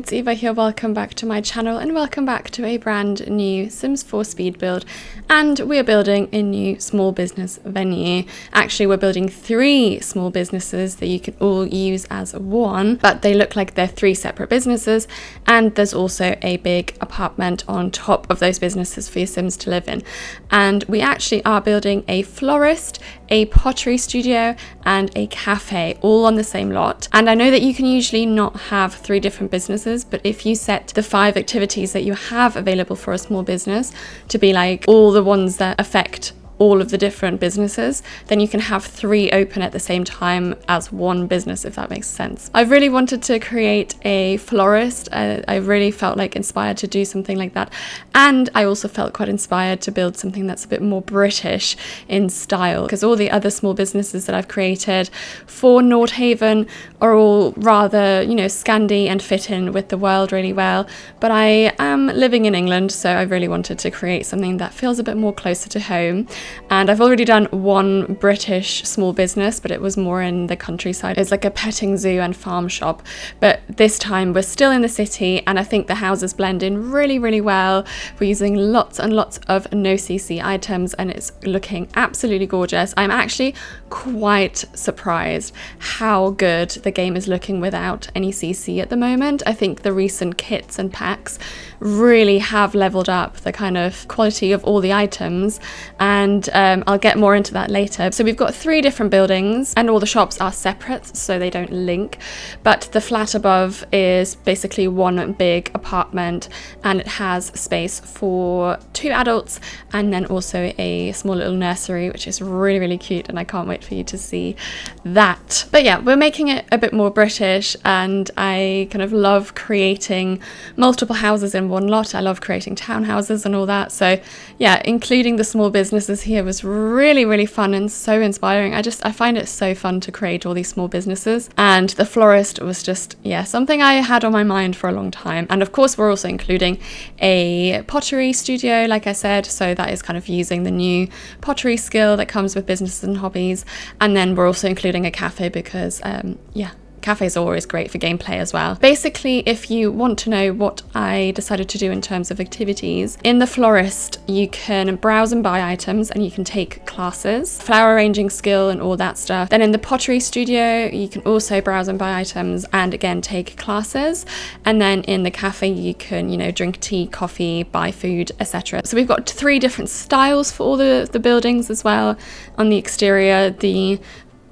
it's Eva here. Welcome back to my channel and welcome back to a brand new Sims 4 speed build. And we're building a new small business venue. Actually, we're building 3 small businesses that you can all use as one, but they look like they're 3 separate businesses. And there's also a big apartment on top of those businesses for your Sims to live in. And we actually are building a florist, a pottery studio, and a cafe all on the same lot. And I know that you can usually not have 3 different businesses, but if you set the 5 activities that you have available for a small business to be like all the ones that affect all of the different businesses, then you can have 3 open at the same time as one business, if that makes sense. I've really wanted to create a florist. I really felt like inspired to do something like that, and I also felt quite inspired to build something that's a bit more British in style, because all the other small businesses that I've created for Nordhaven are all rather, you know, Scandi and fit in with the world really well, but I am living in England, so I really wanted to create something that feels a bit more closer to home. And I've already done one British small business, but it was more in the countryside. It's like a petting zoo and farm shop. But this time we're still in the city, and I think the houses blend in really, really well. We're using lots and lots of no CC items, and it's looking absolutely gorgeous. I'm actually quite surprised how good the game is looking without any CC at the moment. I think the recent kits and packs really have leveled up the kind of quality of all the items, and I'll get more into that later. So we've got 3 different buildings, and all the shops are separate so they don't link, but the flat above is basically one big apartment, and it has space for 2 adults and then also a small little nursery, which is really, really cute, and I can't wait for you to see that. But yeah, we're making it a bit more British, and I kind of love creating multiple houses in one lot. I love creating townhouses and all that, so yeah, including the small businesses here was really, really fun and so inspiring. I find it so fun to create all these small businesses, and the florist was just, yeah, something I had on my mind for a long time. And of course we're also including a pottery studio, like I said, so that is kind of using the new pottery skill that comes with businesses and hobbies. And then we're also including a cafe because yeah, cafes are always great for gameplay as well. Basically, if you want to know what I decided to do in terms of activities, in the florist you can browse and buy items and you can take classes, flower arranging skill and all that stuff. Then in the pottery studio you can also browse and buy items and again take classes. And then in the cafe you can, you know, drink tea, coffee, buy food, etc. So we've got 3 different styles for all the buildings as well. On the exterior, the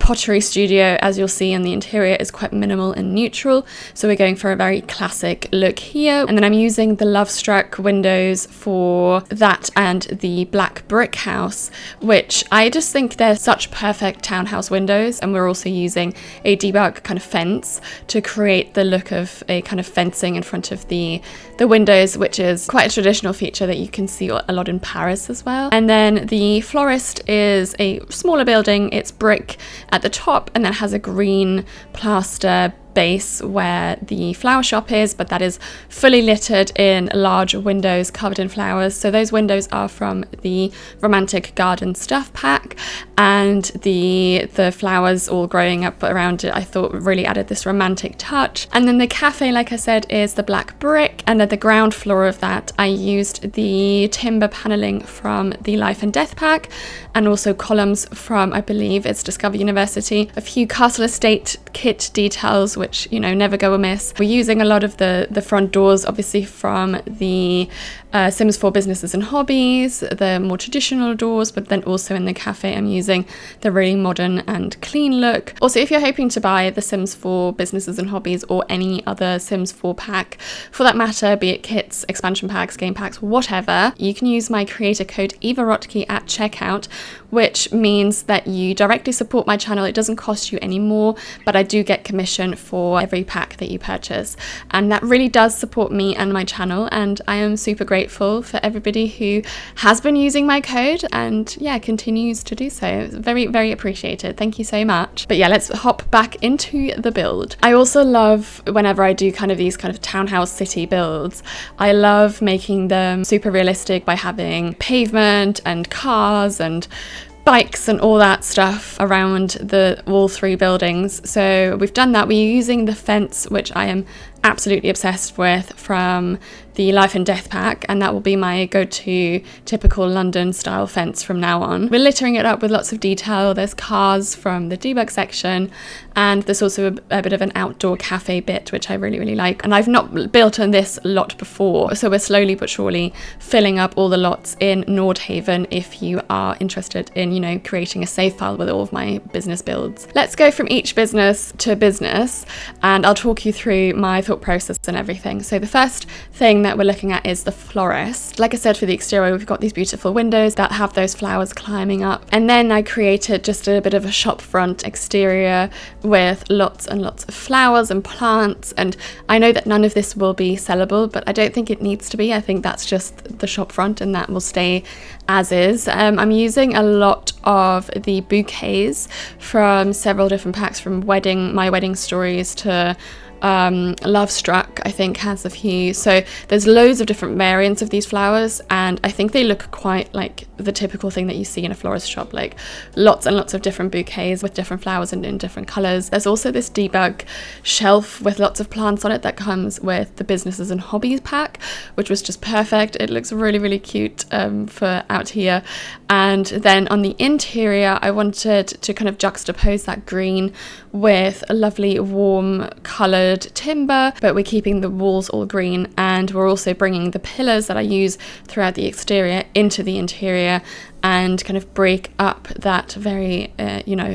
pottery studio, as you'll see in the interior, is quite minimal and neutral, so we're going for a very classic look here. And then I'm using the Love Struck windows for that and the black brick house, which I just think they're such perfect townhouse windows. And we're also using a debug kind of fence to create the look of a kind of fencing in front of the windows, which is quite a traditional feature that you can see a lot in Paris as well. And then the florist is a smaller building. It's brick at the top and then has a green plaster base where the flower shop is, but that is fully littered in large windows covered in flowers. So those windows are from the romantic garden stuff pack, and the flowers all growing up around it I thought really added this romantic touch. And then the cafe, like I said, is the black brick, and at the ground floor of that I used the timber paneling from the Life and Death pack, and also columns from, I believe it's Discover University, a few Castle Estate kit details which, you know, never go amiss. We're using a lot of the front doors obviously from the Sims 4 businesses and hobbies, the more traditional doors, but then also in the cafe I'm using the really modern and clean look. Also, if you're hoping to buy the Sims 4 businesses and hobbies or any other Sims 4 pack for that matter, be it kits, expansion packs, game packs, whatever, you can use my creator code evarotky at checkout, which means that you directly support my channel. It doesn't cost you any more, but I do get commission for every pack that you purchase, and that really does support me and my channel, and I am super grateful for everybody who has been using my code and yeah, continues to do so. It's very, very appreciated. Thank you so much. But yeah, let's hop back into the build. I also love, whenever I do kind of these kind of townhouse city builds, I love making them super realistic by having pavement and cars and bikes and all that stuff around all 3 buildings. So we've done that. We're using the fence, which I am absolutely obsessed with from the Life and Death pack, and that will be my go-to typical London style fence from now on. We're littering it up with lots of detail. There's cars from the debug section, and there's also a bit of an outdoor cafe bit, which I really like. And I've not built on this lot before, so we're slowly but surely filling up all the lots in Nordhaven if you are interested in, you know, creating a save file with all of my business builds. Let's go from each business to business, and I'll talk you through my thought process and everything. So the first thing that we're looking at is the florist. Like I said, for the exterior, we've got these beautiful windows that have those flowers climbing up. And then I created just a bit of a shop front exterior with lots and lots of flowers and plants. And I know that none of this will be sellable, but I don't think it needs to be. I think that's just the shop front, and that will stay as is. I'm using a lot of the bouquets from several different packs, from My Wedding Stories to Love Struck, I think, has a few. So there's loads of different variants of these flowers, and I think they look quite like the typical thing that you see in a florist shop, like lots and lots of different bouquets with different flowers and in different colors. There's also this debug shelf with lots of plants on it that comes with the Businesses and Hobbies pack, which was just perfect. It looks really cute for out here. And then on the interior, I wanted to kind of juxtapose that green with a lovely warm colored timber, but we're keeping the walls all green, and we're also bringing the pillars that I use throughout the exterior into the interior and kind of break up that very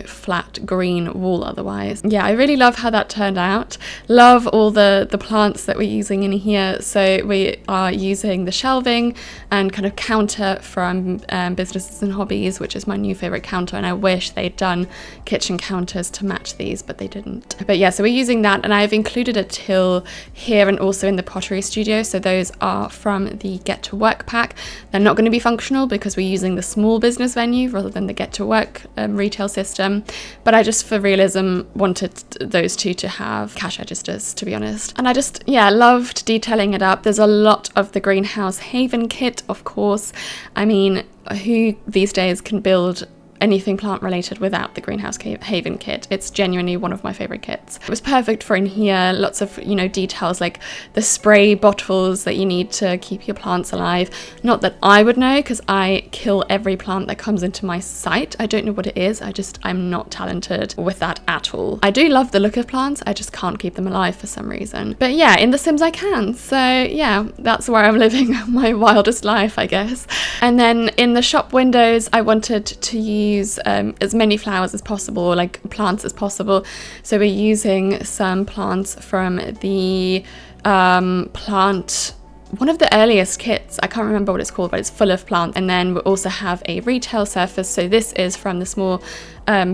flat green wall otherwise. Yeah, I really love how that turned out. Love all the plants that we're using in here. So we are using the shelving and kind of counter from Businesses and Hobbies, which is my new favorite counter, and I wish they'd done kitchen counters to match these, but they didn't. But yeah, so we're using that, and I've included a till here and also in the Pottery studio. So those are from the Get to Work pack. They're not going to be functional because we're using the small business venue rather than the Get to Work retail system, but I just, for realism, wanted those two to have cash registers, to be honest. And I just loved detailing it up. There's a lot of the Greenhouse Haven kit, of course. I mean, who these days can build anything plant related without the Greenhouse Haven kit? It's genuinely one of my favorite kits. It was perfect for in here. Lots of, details like the spray bottles that you need to keep your plants alive. Not that I would know, because I kill every plant that comes into my sight. I don't know what it is. I'm not talented with that at all. I do love the look of plants. I just can't keep them alive for some reason. But yeah, in The Sims I can. So yeah, that's where I'm living my wildest life, I guess. And then in the shop windows, I wanted to use as many flowers as possible, like plants as possible. So we're using some plants from the one of the earliest kits. I can't remember what it's called, but it's full of plants. And then we also have a retail surface. So this is from the small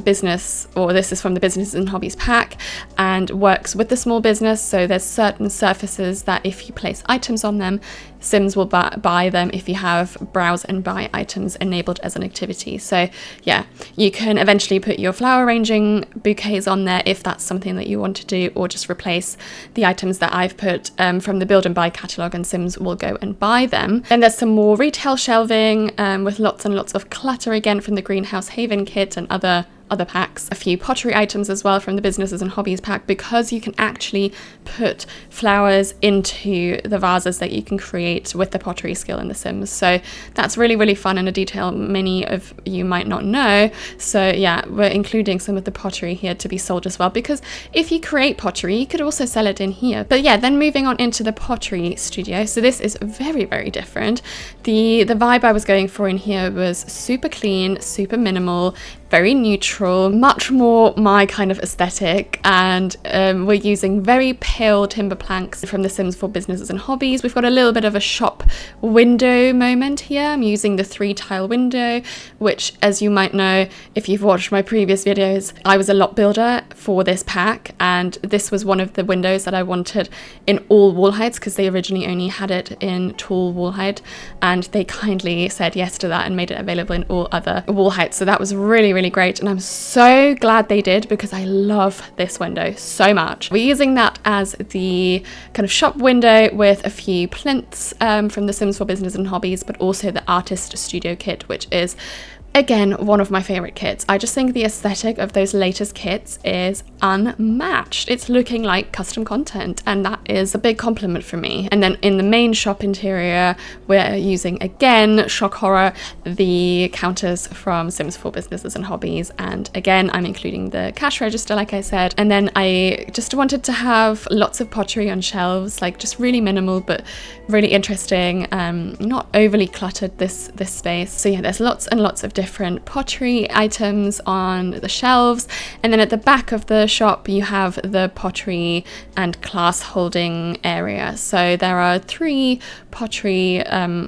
business, or this is from the Businesses and Hobbies pack, and works with the small business. So there's certain surfaces that if you place items on them, Sims will buy them if you have browse and buy items enabled as an activity. So yeah, you can eventually put your flower arranging bouquets on there if that's something that you want to do, or just replace the items that I've put from the build and buy catalogue, and Sims will go and buy them. Then there's some more retail shelving with lots and lots of clutter, again from the Greenhouse Haven kit and other packs. A few pottery items as well from the Businesses and Hobbies pack, because you can actually put flowers into the vases that you can create with the pottery skill in The Sims. So that's really fun, and a detail many of you might not know. So yeah, we're including some of the pottery here to be sold as well, because if you create pottery, you could also sell it in here. But yeah, then moving on into the Pottery studio. So this is very different. The vibe I was going for in here was super clean, super minimal, very neutral, much more my kind of aesthetic, and we're using very pale timber planks from The Sims for Businesses and Hobbies. We've got a little bit of a shop window moment here. I'm using the 3-tile window, which, as you might know if you've watched my previous videos, I was a lot builder for this pack, and this was one of the windows that I wanted in all wall heights, because they originally only had it in tall wall height, and they kindly said yes to that and made it available in all other wall heights. So that was really great, and I'm so glad they did, because I love this window so much. We're using that as the kind of shop window with a few plinths from The Sims for Business and Hobbies, but also the Artist Studio kit, which is Again, one of my favorite kits. I just think the aesthetic of those latest kits is unmatched. It's looking like custom content, and that is a big compliment for me. And then in the main shop interior, we're using, again, shock horror, the counters from Sims 4 Businesses and Hobbies. And again, I'm including the cash register, like I said. And then I just wanted to have lots of pottery on shelves, like just really minimal, but really interesting, not overly cluttered, this space. So yeah, there's lots and lots of different pottery items on the shelves, and then at the back of the shop you have the pottery and glass holding area. So there are 3 pottery,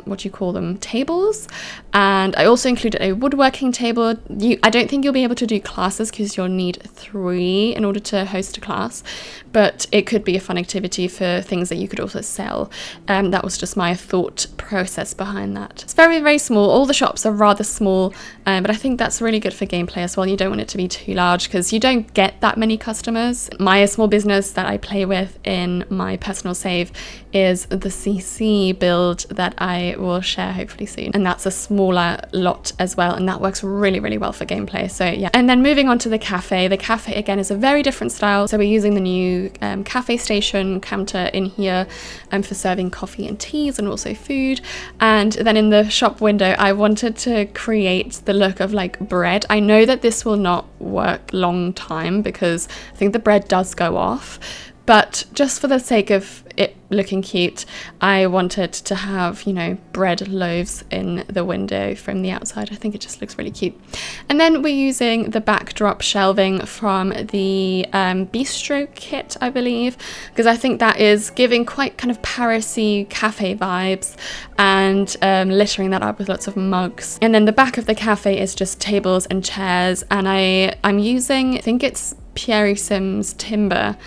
what do you call them, tables, and I also included a woodworking table. I don't think you'll be able to do classes because you'll need 3 in order to host a class, but it could be a fun activity for things that you could also sell. That was just my thought process behind that. It's very, very small. All the shops are rather small, but I think that's really good for gameplay as well. You don't want it to be too large because you don't get that many customers. My small business that I play with in my personal save is the CC build that I will share hopefully soon, and that's a smaller lot as well, and that works really, really well for gameplay. So yeah. And then moving on to the cafe. The cafe again is a very different style, so we're using the new cafe station counter in here for serving coffee and teas and also food. And then in the shop window I wanted to create the look of like bread. I know that this will not work long time because I think the bread does go off, but just for the sake of it looking cute, I wanted to have, you know, bread loaves in the window from the outside. I think it just looks really cute. And then we're using the backdrop shelving from the bistro kit, I believe, because I think that is giving quite kind of Paris-y cafe vibes, and littering that up with lots of mugs. And then the back of the cafe is just tables and chairs, and I'm using, I think it's Pierre Sim's timber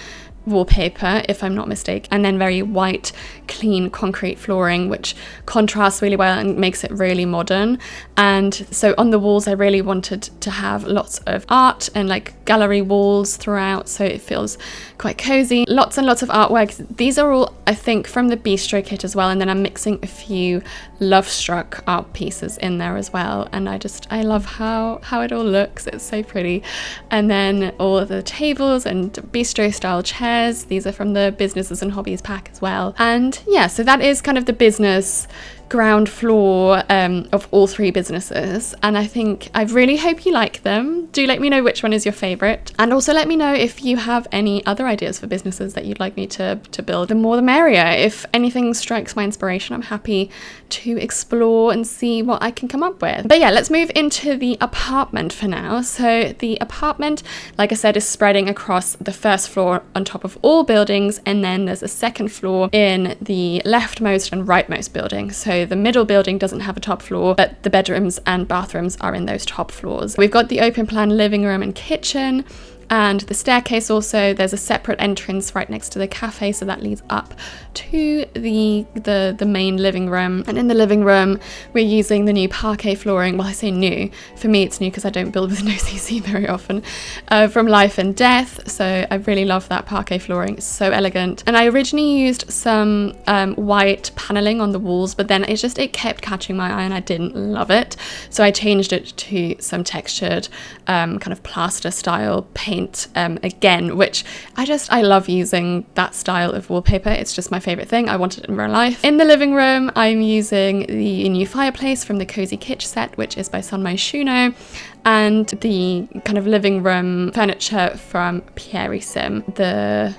wallpaper, if I'm not mistaken, and then very white, clean concrete flooring, which contrasts really well and makes it really modern. And so on the walls I really wanted to have lots of art and like gallery walls throughout, so it feels quite cozy. Lots and lots of artwork. These are all, I think, from the bistro kit as well, and then I'm mixing a few Love Struck art pieces in there as well, and I love how it all looks. It's so pretty. And then all of the tables and bistro style chairs. These are from the Businesses and Hobbies pack as well. And yeah, so that is kind of the business ground floor of all 3 businesses, and I really hope you like them. Do let me know which one is your favorite, and also let me know if you have any other ideas for businesses that you'd like me to build. The more the merrier. If anything strikes my inspiration, I'm happy to explore and see what I can come up with. But yeah, let's move into the apartment for now. So the apartment, like I said, is spreading across the first floor on top of all buildings, and then there's a second floor in the leftmost and rightmost building. So the middle building doesn't have a top floor, but the bedrooms and bathrooms are in those top floors. We've got the open plan living room and kitchen, and the staircase also. There's a separate entrance right next to the cafe, so that leads up to the main living room. And in the living room we're using the new parquet flooring. Well, I say new, for me it's new because I don't build with no CC very often, from Life and Death. So I really love that parquet flooring. It's so elegant. And I originally used some white paneling on the walls, but then it kept catching my eye and I didn't love it, so I changed it to some textured kind of plaster style paint again, which I love using that style of wallpaper. It's just my favorite thing. I want it in real life. In the living room I'm using the new fireplace from the Cozy Kitsch set, which is by Sonmai Shuno, and the kind of living room furniture from Pierre Sim, the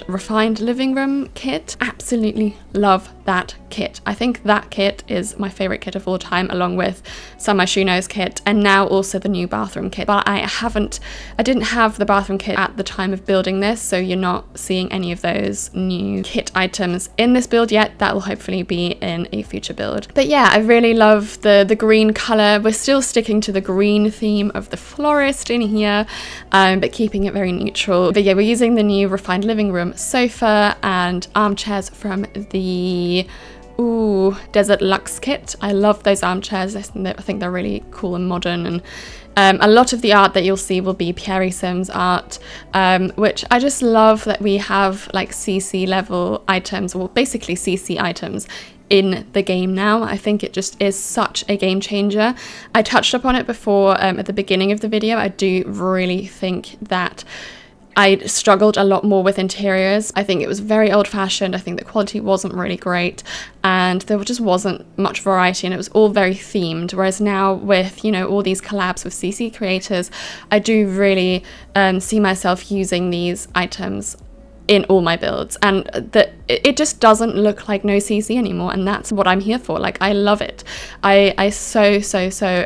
refined living room kit. Absolutely love that kit. I think that kit is my favorite kit of all time, along with Sonmai Shuno's kit, and now also the new bathroom kit. But I didn't have the bathroom kit at the time of building this, so you're not seeing any of those new kit items in this build yet. That will hopefully be in a future build. But yeah, I really love the green color. We're still sticking to the green theme of the florist in here, but keeping it very neutral. But yeah, we're using the new refined living room sofa and armchairs from the Desert Luxe kit. I love those armchairs. I think they're really cool and modern, and a lot of the art that you'll see will be Pierre Sim's art, which I just love that we have like CC level items, or basically CC items in the game now. I think it just is such a game changer. I touched upon it before at the beginning of the video. I do really think that I struggled a lot more with interiors. I think it was very old-fashioned. I think the quality wasn't really great, and there just wasn't much variety, and it was all very themed. Whereas now with, you know, all these collabs with CC creators, I do really see myself using these items in all my builds, and that it just doesn't look like no CC anymore, and that's what I'm here for. Like, I love it. I so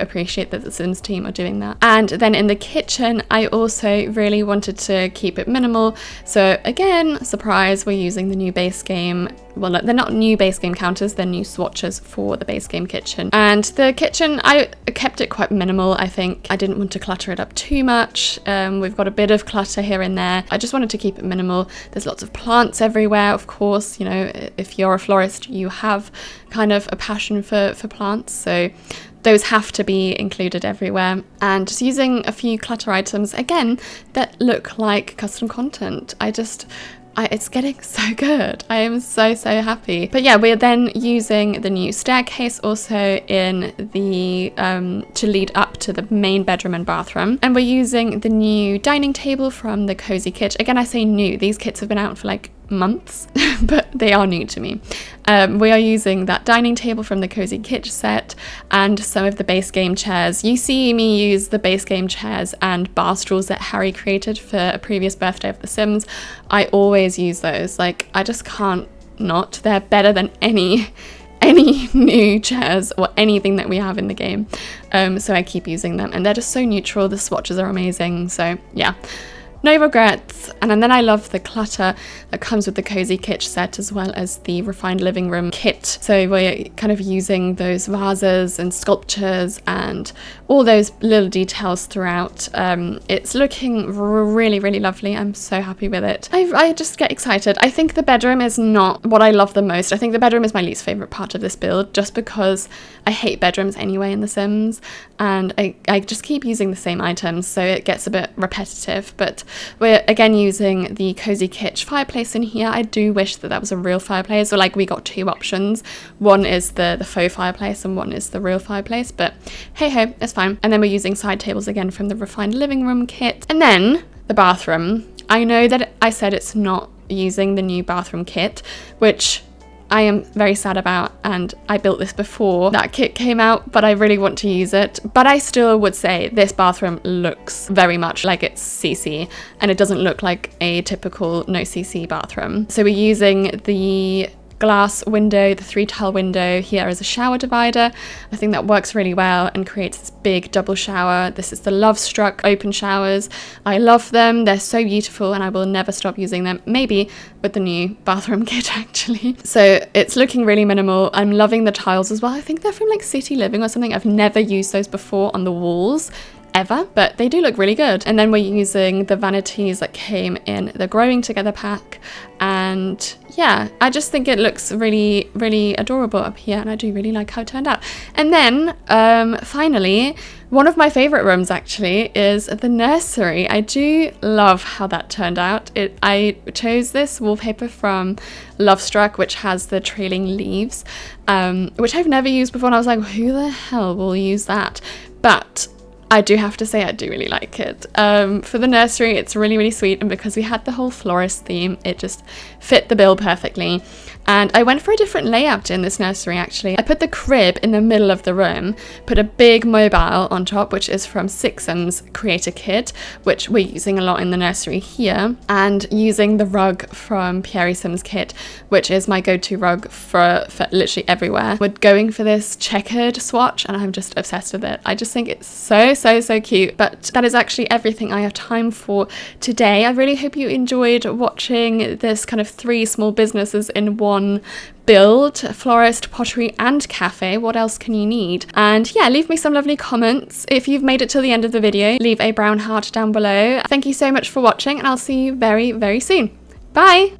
appreciate that the Sims team are doing that. And then in the kitchen, I also really wanted to keep it minimal, so again, surprise, we're using the new base game. Well, they're not new base game counters, they're new swatches for the base game kitchen. And the kitchen, I kept it quite minimal. I think I didn't want to clutter it up too much. We've got a bit of clutter here and there. I just wanted to keep it minimal. There's lots of plants everywhere, of course. You know, if you're a florist, you have kind of a passion for plants, so those have to be included everywhere. And just using a few clutter items, again, that look like custom content. It's getting so good. I am so happy. But yeah, we're then using the new staircase also in the to lead up to the main bedroom and bathroom. And we're using the new dining table from the Cozy Kitch. Again, I say new. These kits have been out for like months, but they are new to me. We are using that dining table from the Cozy Kitch set and some of the base game chairs. You see me use the base game chairs and bar stools that Harry created for a previous birthday of The Sims. I always use those. Like, I just can't not. They're better than any new chairs or anything that we have in the game. So I keep using them, and they're just so neutral. The swatches are amazing. So yeah, no regrets. And then I love the clutter that comes with the Cozy Kitch set, as well as the refined living room kit. So we're kind of using those vases and sculptures and all those little details throughout. It's looking really lovely. I'm so happy with it. I just get excited. I think the bedroom is not what I love the most. I think the bedroom is my least favorite part of this build, just because I hate bedrooms anyway in The Sims, and I just keep using the same items, so it gets a bit repetitive. But we're again using the Cozy Kitch fireplace in here. I do wish that was a real fireplace, or like we got two options. One is the faux fireplace and one is the real fireplace, but hey ho, it's fine. And then we're using side tables again from the refined living room kit. And then the bathroom. I know that I said it's not using the new bathroom kit, which I am very sad about, and I built this before that kit came out, but I really want to use it. But I still would say this bathroom looks very much like it's CC, and it doesn't look like a typical no CC bathroom. So we're using the glass window, the 3-tile window here as a shower divider. I think that works really well and creates this big double shower. This is the Love Struck open showers. I love them. They're so beautiful, and I will never stop using them. Maybe with the new bathroom kit, actually. So it's looking really minimal. I'm loving the tiles as well. I think they're from like City Living or something. I've never used those before on the walls ever, but they do look really good. And then we're using the vanities that came in the Growing Together pack, and yeah, I just think it looks really adorable up here, and I do really like how it turned out. And then finally, one of my favorite rooms actually is the nursery. I do love how that turned out. I chose this wallpaper from Love Struck, which has the trailing leaves, which I've never used before, and I was like, who the hell will use that? But I do have to say I do really like it. For the nursery, it's really sweet, and because we had the whole florist theme, it just fit the bill perfectly. And I went for a different layout in this nursery, actually. I put the crib in the middle of the room, put a big mobile on top, which is from Sixam's Creator Kit, which we're using a lot in the nursery here, and using the rug from Pierre Sim's kit, which is my go-to rug for literally everywhere. We're going for this checkered swatch, and I'm just obsessed with it. I just think it's so cute. But that is actually everything I have time for today. I really hope you enjoyed watching this kind of 3 small businesses in one build: florist, pottery and cafe. What else can you need? And yeah, leave me some lovely comments. If you've made it till the end of the video, leave a brown heart down below. Thank you so much for watching, and I'll see you very soon. Bye!